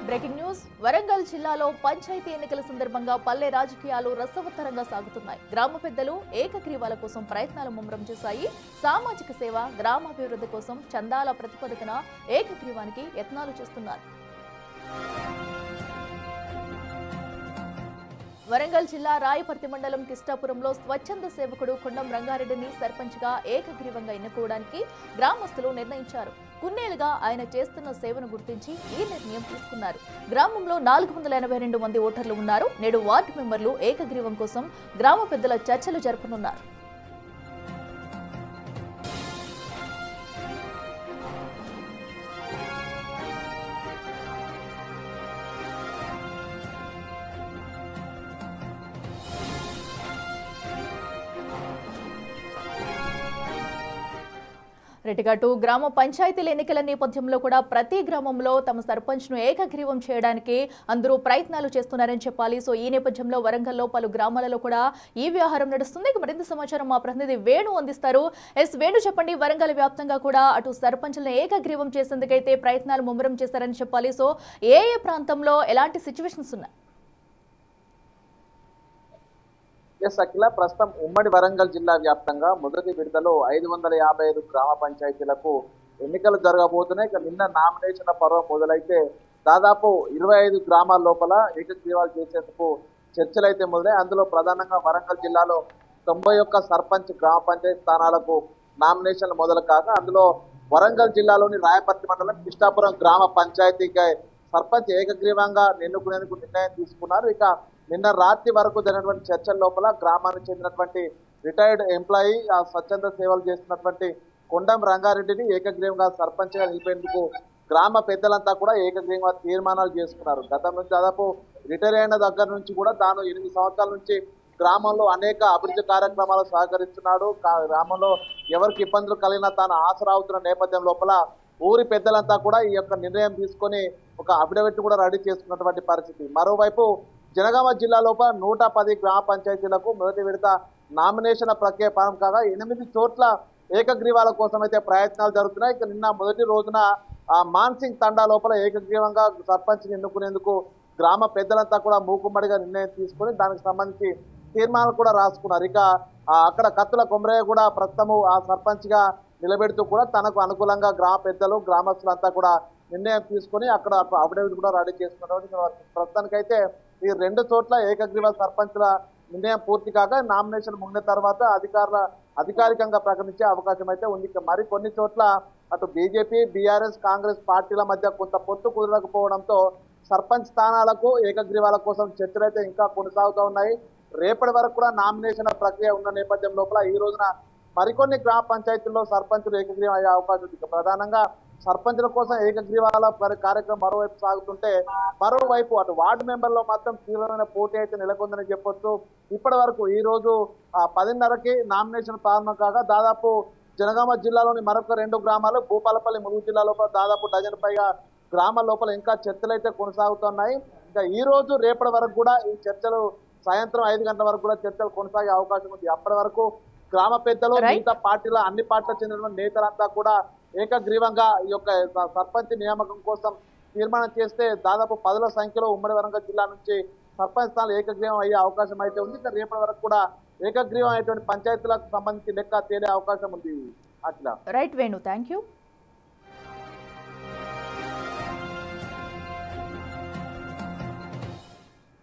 Breaking news Warangal జిల్లాలో పంచాయతీ ఎన్నికల సందర్భంగా పల్లె రాజకీయాలు రసవత్తరంగా సాగుతున్నాయి. గ్రామ పెద్దలు ఏకగ్రీవాల కోసం ప్రయత్నాలు ముమ్మరం చేశాయి. సామాజిక సేవ, గ్రామాభివృద్ధి కోసం చందాల ప్రతిపాదన ఏకగ్రీవానికి యత్నాలు చేస్తున్నారు. వరంగల్ జిల్లా రాయపర్తి మండలం కిష్టాపురంలో స్వచ్ఛంద సేవకుడు కొండం రంగారెడ్డిని సర్పంచ్గా ఏకగ్రీవంగా ఎన్నుకోవడానికి గ్రామస్తులు నిర్ణయించారు. కొన్నేళ్లుగా ఆయన చేస్తున్న సేవను గుర్తించి ఈ నిర్ణయం తీసుకున్నారు. గ్రామంలో 482 మంది ఓటర్లు ఉన్నారు. నేడు వార్డు మెంబర్లు ఏకగ్రీవం కోసం గ్రామ పెద్దల చర్చలు జరపనున్నారు. రెటిగట్టు గ్రామ పంచాయతీల ఎన్నికల నేపథ్యంలో కూడా ప్రతి గ్రామంలో తమ సర్పంచ్ను ఏకగ్రీవం చేయడానికి అందరూ ప్రయత్నాలు చేస్తున్నారని చెప్పాలి. సో ఈ నేపథ్యంలో వరంగల్లో పలు గ్రామాలలో కూడా ఈ వ్యవహారం నడుస్తుంది. మరింత సమాచారం మా ప్రతినిధి వేణు అందిస్తారు. వేణు, చెప్పండి, వరంగల్ వ్యాప్తంగా కూడా అటు సర్పంచ్లను ఏకగ్రీవం చేసేందుకైతే ప్రయత్నాలు ముమ్మరం చేశారని చెప్పాలి. సో ఏ ప్రాంతంలో ఎలాంటి సిచ్యువేషన్స్ ఉన్నాయి? అఖిల, ప్రస్తుతం ఉమ్మడి వరంగల్ జిల్లా వ్యాప్తంగా మొదటి విడతలో 555 గ్రామ పంచాయతీలకు ఎన్నికలు జరగబోతున్నాయి. నిన్న నామినేషన్ల పర్వం మొదలైతే దాదాపు 25 గ్రామాల లోపల ఏకగ్రీవాలు చేసేందుకు చర్చలు అయితే మొదలై. అందులో ప్రధానంగా వరంగల్ జిల్లాలో 91 సర్పంచ్ గ్రామ పంచాయతీ స్థానాలకు నామినేషన్లు మొదలు కాగా అందులో వరంగల్ జిల్లాలోని రాయపర్తి మండలం కిష్టాపురం గ్రామ పంచాయతీకి సర్పంచ్ ఏకగ్రీవంగా ఎన్నుకునేందుకు నిర్ణయం తీసుకున్నారు. ఇక నిన్న రాత్రి వరకు జరిగినటువంటి చర్చల లోపల గ్రామానికి చెందినటువంటి రిటైర్డ్ ఎంప్లాయీ స్వచ్ఛంద సేవలు చేస్తున్నటువంటి కొండం రంగారెడ్డిని ఏకగ్రీవంగా సర్పంచ్గా నిలిపేందుకు గ్రామ పెద్దలంతా కూడా ఏకగ్రీవంగా తీర్మానాలు చేసుకున్నారు. గతం నుంచి దాదాపు రిటైర్ అయిన దగ్గర నుంచి కూడా తాను 8 సంవత్సరాల నుంచి గ్రామంలో అనేక అభివృద్ధి కార్యక్రమాలు సహకరిస్తున్నాడు. గ్రామంలో ఎవరికి ఇబ్బందులు కలిగినా తాను ఆసరా అవుతున్న నేపథ్యం లోపల ఊరి పెద్దలంతా కూడా ఈ యొక్క నిర్ణయం తీసుకొని ఒక అఫిడవిట్ కూడా రెడీ చేసుకున్నటువంటి పరిస్థితి. మరోవైపు జనగామ జిల్లా లోపల 110 గ్రామ పంచాయతీలకు మొదటి విడత నామినేషన్ల ప్రక్రియ ప్రారంభం కాగా 8 చోట్ల ఏకగ్రీవాల కోసం అయితే ప్రయత్నాలు జరుగుతున్నాయి. ఇక నిన్న మొదటి రోజున మాన్సింగ్ తండా లోపల ఏకగ్రీవంగా సర్పంచ్ ఎన్నుకునేందుకు గ్రామ పెద్దలంతా కూడా మూకుమ్మడిగా నిర్ణయం తీసుకుని దానికి సంబంధించి తీర్మానాలు కూడా రాసుకున్నారు. ఇక అక్కడ కత్తుల కొమరయ్య కూడా ప్రస్తుతము ఆ సర్పంచ్ గా నిలబెడుతూ కూడా తనకు అనుకూలంగా గ్రామ పెద్దలు గ్రామస్తులంతా కూడా నిర్ణయం తీసుకొని అక్కడ అఫిడవిట్ కూడా రెడీ చేసుకున్నటువంటి ప్రస్తుతానికైతే ఈ 2 చోట్ల ఏకగ్రీవ సర్పంచ్ల నిర్ణయం పూర్తి కాగా నామినేషన్ ముగిన తర్వాత అధికారికంగా ప్రకటించే అవకాశం అయితే ఉంది. మరి కొన్ని చోట్ల అటు బీజేపీ, బీఆర్ఎస్, కాంగ్రెస్ పార్టీల మధ్య కొంత పొత్తు కుదరకపోవడంతో సర్పంచ్ స్థానాలకు ఏకగ్రీవాల కోసం చర్చలు అయితే ఇంకా కొనసాగుతూ ఉన్నాయి. రేపటి వరకు కూడా నామినేషన్ ప్రక్రియ ఉన్న నేపథ్యం లోపల ఈ రోజున మరికొన్ని గ్రామ పంచాయతీల్లో సర్పంచులు ఏకగ్రీవం అయ్యే అవకాశం ఉంది. ప్రధానంగా సర్పంచుల కోసం ఏకగ్రీవాల కార్యక్రమం మరోవైపు సాగుతుంటే మరోవైపు అటు వార్డు మెంబర్లో మాత్రం తీవ్రమైన పోటీ అయితే నెలకొందని చెప్పొచ్చు. ఇప్పటి వరకు ఈ రోజు 10:30కి నామినేషన్ ప్రారంభం కాగా దాదాపు జనగామ జిల్లాలోని మరొక 2 గ్రామాలు, భూపాలపల్లి, ములుగు జిల్లా లోపల దాదాపు డజన్ పైగా గ్రామాల లోపల ఇంకా చర్చలు అయితే కొనసాగుతున్నాయి. ఇంకా ఈ రోజు రేపటి వరకు కూడా ఈ చర్చలు సాయంత్రం 5 గంటల వరకు కూడా చర్చలు కొనసాగే అవకాశం ఉంది. అప్పటి వరకు గ్రామ పెద్దలు, మిగతా పార్టీల అన్ని పార్టీలకు చెందిన నేతలంతా కూడా ఏకగ్రీవంగా ఈ యొక్క సర్పంచ్ నియామకం కోసం తీర్మానం చేస్తే దాదాపు 10ల సంఖ్యలో ఉమ్మడి వరంగల్ జిల్లా నుంచి సర్పంచ్ స్థానాలు ఏకగ్రీవం అయ్యే అవకాశం అయితే ఉంది. రేపటి వరకు కూడా ఏకగ్రీవం అయ్యేటువంటి పంచాయతీలకు సంబంధించి లెక్క తేలే అవకాశం ఉంది. అట్లా రైట్ వేణు, థ్యాంక్ యూ.